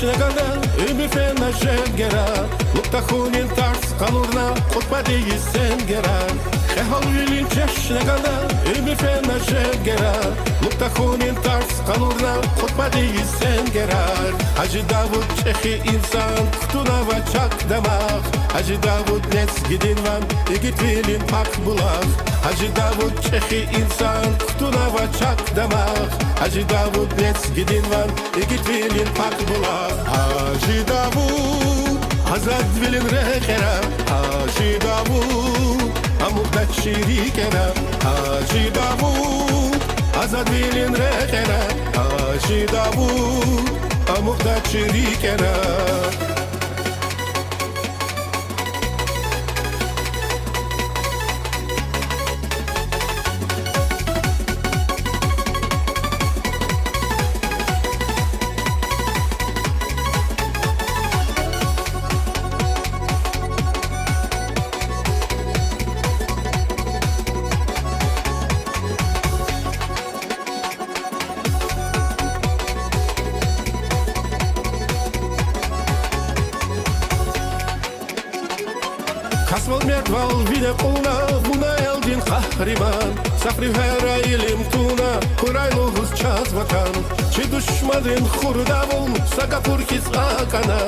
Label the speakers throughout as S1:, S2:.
S1: чешнагана Үміфена женгера Луктахунин тарс қалурна Құтпа дейі сенгера Хехал вилин чешнагана Үміфена женгера Луктахунин тарс қалурна Құтпа дейі сенгера Hacı Davut çehi insan Kutuna çak damak Hacı Davut nes gidin van Git vilin pak bulak Hacı Davut çehi insan Kutuna çak damak Hacı Davut nes gidin van Git vilin pak bulak Hacı Davut Azad vilin rekera Hacı Davut Amukda şirikera Hacı Davut Azad vilin rekera Hacı Davut Amukda şirikera Kasmal merval vile kulna Buna eldin kahriman Safri hera ilim tuna Kurayluğuz çaz vatan Çi düşmadın hurdavun Sakapur kis akana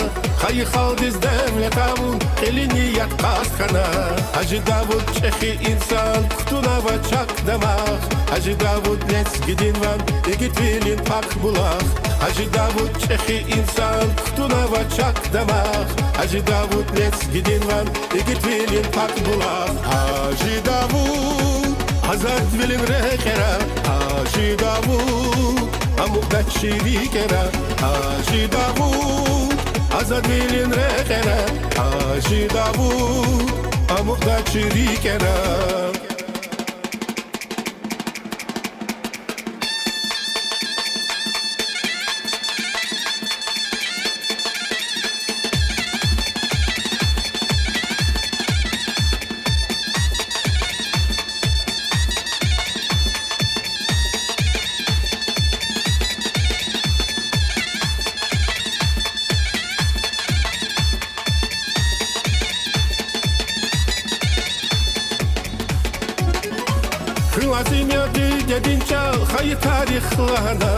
S1: Hayı haldiz devlet avun Elini yat kaskana Hacı Davut çehi insan Kutuna va çak damak Hacı Davut nes gidin van Git vilin pak bulak Hacı Davut çehi insan Kutuna va çak damak Hacı Davut nes gidin van Git vilin pak bulak Hacı Davut Hazat vilin rekera Hacı Davut Amukda şirikera Hacı Davut Hazat vilin rekera Hacı Davut Amukda şirikera Kıvazimya dedin çal Hayı tarihlarına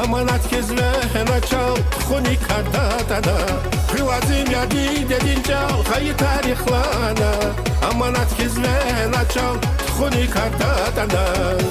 S1: Amanat kezvehena çal Khoni kardatana Kıvazimya dedin çal Hayı tarihlarına Amanat kezvehena çal Khoni kardatana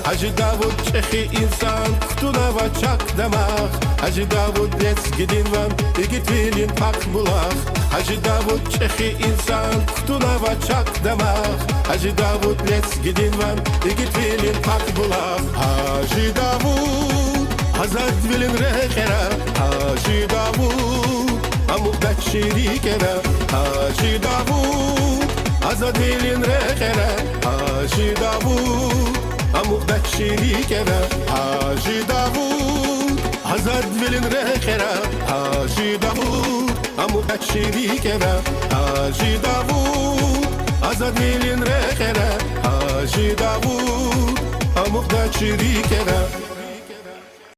S1: Hacı Davut çehi insan Kutuna va çak damak Hacı Davut nes gidin van Git vilin pak bulak Hacı Davut çehi insan Kutuna va çak damak Hacı Davut nes gidin van Git vilin pak bulak Hacı Davut Hazat vilin rekera Hacı Davut Amukda şirikera Hacı Davut Hazat vilin rekera Hacı Davut Amukda şirikera Hacı Davut Hazat vilin rekera Hacı Davut Amukda şirikera Hacı Davut Hazat vilin rekera Hacı Davut Amukda şirikera